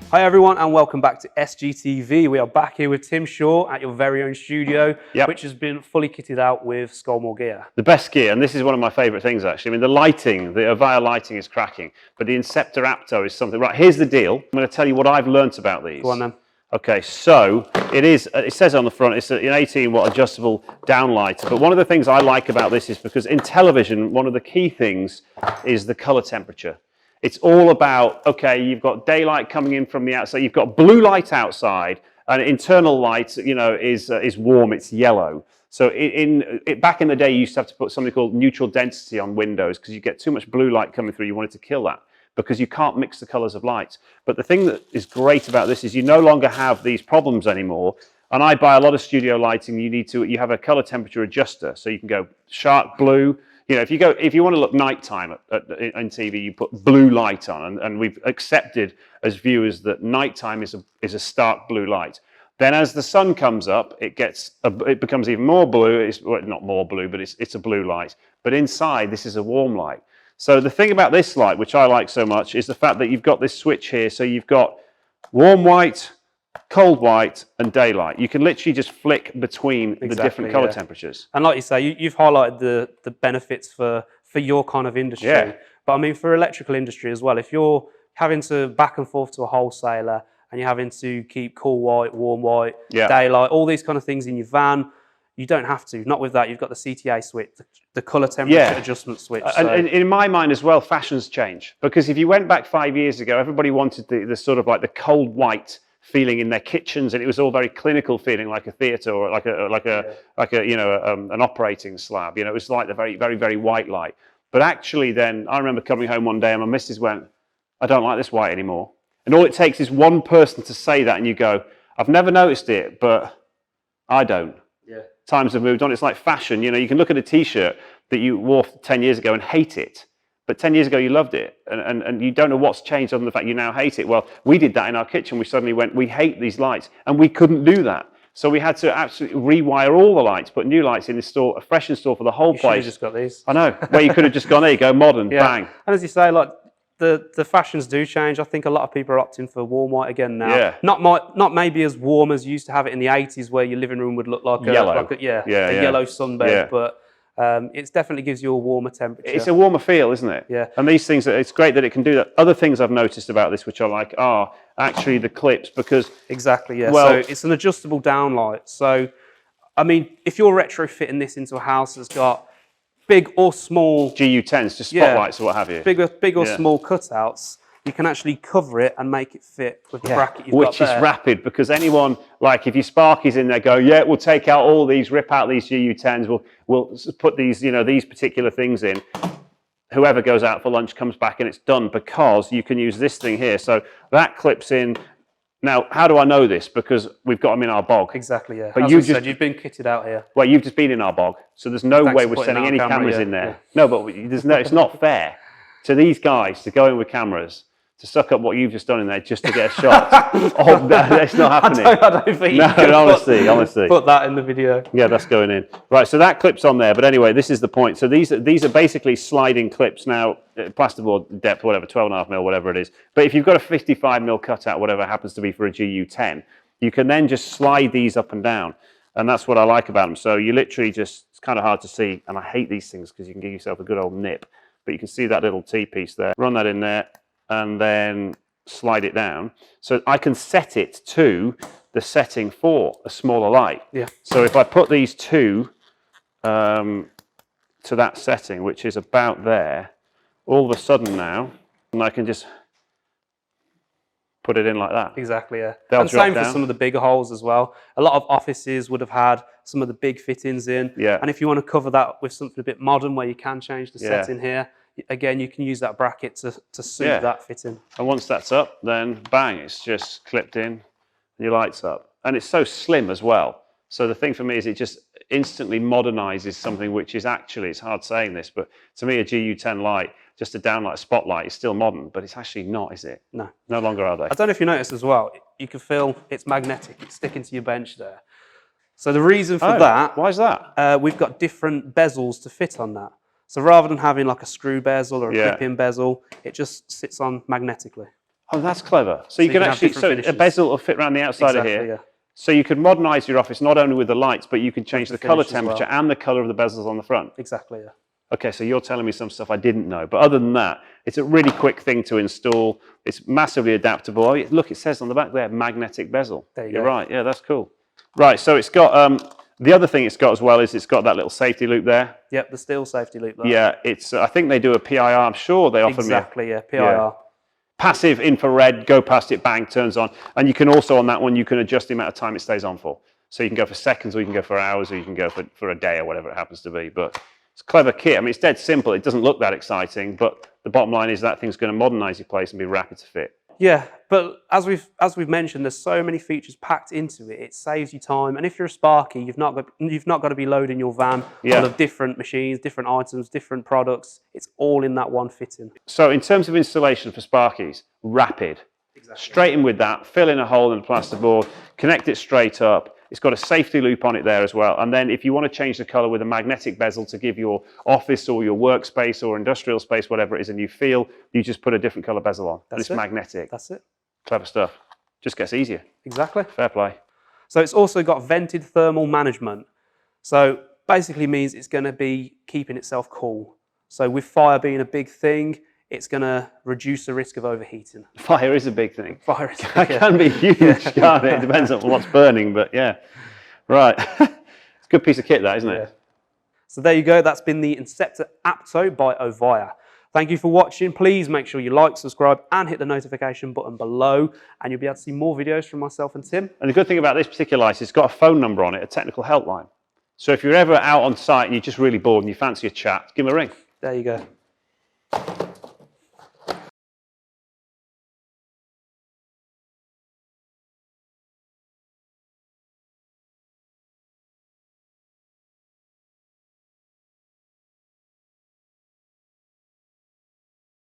Hi everyone and welcome back to SGTV. We are back here with Tim Shaw at your very own studio, which has been fully kitted out with Scolmore gear. The best gear, and this is one of my favourite things actually. I mean, the lighting, the Ovia lighting is cracking, but the Inceptor Apto is something. Right, here's the deal. I'm going to tell you what I've learnt about these. Go on then. Okay, so it says on the front, it's an 18-watt adjustable downlighter. But one of the things I like about this is because in television, one of the key things is the colour temperature. It's all about, okay, you've got daylight coming in from the outside, you've got blue light outside, and internal light, you know, is warm, it's yellow. So back in the day, you used to have to put something called neutral density on windows because you get too much blue light coming through. You wanted to kill that because you can't mix the colours of light. But the thing that is great about this is you no longer have these problems anymore. And I buy a lot of studio lighting. You have a colour temperature adjuster, so you can go sharp blue. You know, if you want to look nighttime on TV, you put blue light on, and we've accepted as viewers that nighttime is a stark blue light. Then as the sun comes up, it becomes even more blue. It's not more blue, but it's a blue light. But inside, this is a warm light. So the thing about this light, which I like so much, is the fact that you've got this switch here. So you've got warm white, cold white, and daylight. You can literally just flick between the different colour temperatures. And like you say, you've highlighted the benefits for your kind of industry. Yeah. But I mean, for electrical industry as well, if you're having to back and forth to a wholesaler and you're having to keep cool white, warm white, daylight, all these kind of things in your van, you don't have to. Not with that. You've got the CTA switch, the colour temperature adjustment switch. And in my mind as well, fashions change. Because if you went back 5 years ago, everybody wanted the sort of like the cold white feeling in their kitchens, and it was all very clinical feeling, like a theatre or like a you know an operating slab. You know, it was like the very white light. But actually, then I remember coming home one day and my missus went, "I don't like this white anymore." And all it takes is one person to say that, and you go, "I've never noticed it, but I don't." Yeah. Times have moved on. It's like fashion. You know, you can look at a T-shirt that you wore 10 years ago and hate it. But 10 years ago, you loved it, and you don't know what's changed other than the fact you now hate it. Well, we did that in our kitchen. We suddenly went, we hate these lights, and we couldn't do that. So we had to absolutely rewire all the lights, put new lights in the store, a fresh install for the whole place. You just got these. I know. Where you could have just gone, there you go, modern, bang. And as you say, like the fashions do change. I think a lot of people are opting for warm white again now. Yeah. Not maybe as warm as you used to have it in the 80s, where your living room would look like a yellow sunbed, but. It definitely gives you a warmer temperature. It's a warmer feel, isn't it? Yeah. And these things, it's great that it can do that. Other things I've noticed about this, which I like, are actually the clips, because... Exactly, yeah. Well, so it's an adjustable downlight. So, I mean, if you're retrofitting this into a house that's got big or small... GU10s, just spotlights or what have you. Big or small cutouts, you can actually cover it and make it fit with the bracket you've got there. Which is rapid, because anyone, like if your Sparky's in there, go, yeah, we'll take out all these, rip out these GU10s, we'll put these, you know, these particular things in. Whoever goes out for lunch comes back and it's done, because you can use this thing here. So that clips in. Now, how do I know this? Because we've got them in our bog. Exactly, yeah. But as you said, you've been kitted out here. Well, you've just been in our bog, so there's no way we're sending any cameras in there. Yeah. No, but it's not fair to these guys to go in with cameras, to suck up what you've just done in there just to get a shot. Oh, that's not happening. I don't think you can honestly. Put that in the video. Yeah, that's going in. Right, so that clip's on there. But anyway, this is the point. So these are basically sliding clips now, plasterboard depth, whatever, 12.5mm, whatever it is. But if you've got a 55mm cutout, whatever it happens to be for a GU10, you can then just slide these up and down. And that's what I like about them. So you literally just, it's kind of hard to see. And I hate these things because you can give yourself a good old nip. But you can see that little T-piece there. Run that in there, and then slide it down. So I can set it to the setting for a smaller light. Yeah. So if I put these two to that setting, which is about there, all of a sudden now, and I can just put it in like that. Exactly, yeah. They'll and drop same down. for some of the bigger holes as well. A lot of offices would have had some of the big fittings in. Yeah. And if you want to cover that with something a bit modern where you can change the setting here, again, you can use that bracket to suit that fitting. And once that's up, then bang, it's just clipped in, your light's up. And it's so slim as well. So the thing for me is it just instantly modernizes something which is actually, it's hard saying this, but to me a GU10 light, just a downlight, a spotlight, is still modern, but it's actually not, is it? No. No longer are they. I don't know if you noticed as well, you can feel it's magnetic, it's sticking to your bench there. So the reason for that... Why is that? We've got different bezels to fit on that. So rather than having like a screw bezel or a clip-in bezel, it just sits on magnetically. Oh, that's clever. So you can actually, so a bezel will fit around the outside of here. Yeah. So you could modernise your office not only with the lights, but you can change the colour temperature and the colour of the bezels on the front. Exactly, yeah. Okay, so you're telling me some stuff I didn't know. But other than that, it's a really quick thing to install. It's massively adaptable. Oh, look, it says on the back there, magnetic bezel. There you You're go. right, yeah, that's cool. Right, so it's got, the other thing it's got as well is it's got that little safety loop there. Yep, the steel safety loop there. Yeah, it's, I think they do a PIR, I'm sure they offer Exactly, yeah, PIR. Yeah. Passive infrared, go past it, bang, turns on. And you can also, on that one, you can adjust the amount of time it stays on for. So you can go for seconds, or you can go for hours, or you can go for a day, or whatever it happens to be. But it's a clever kit. I mean, it's dead simple. It doesn't look that exciting, but the bottom line is that thing's going to modernize your place and be rapid to fit. Yeah, but as we've mentioned, there's so many features packed into it. It saves you time, and if you're a Sparky, you've not got to be loading your van full of different machines, different items, different products. It's all in that one fitting. So in terms of installation for Sparkies, rapid. Exactly. Straight in with that, fill in a hole in the plasterboard, connect it straight up. It's got a safety loop on it there as well. And then if you want to change the color with a magnetic bezel to give your office or your workspace or industrial space, whatever it is, a new feel, you just put a different color bezel on. And it's magnetic. That's it. Clever stuff. Just gets easier. Exactly. Fair play. So it's also got vented thermal management. So basically means it's going to be keeping itself cool. So with fire being a big thing, it's going to reduce the risk of overheating. Fire is a big thing. Fire is It can be huge, can't it? It depends on what's burning, but yeah. Right. It's a good piece of kit, that, isn't it? Yeah. So there you go. That's been the Inceptor Apto by Ovia. Thank you for watching. Please make sure you like, subscribe, and hit the notification button below, and you'll be able to see more videos from myself and Tim. And the good thing about this particular light is it's got a phone number on it, a technical helpline. So if you're ever out on site and you're just really bored and you fancy a chat, give them a ring. There you go.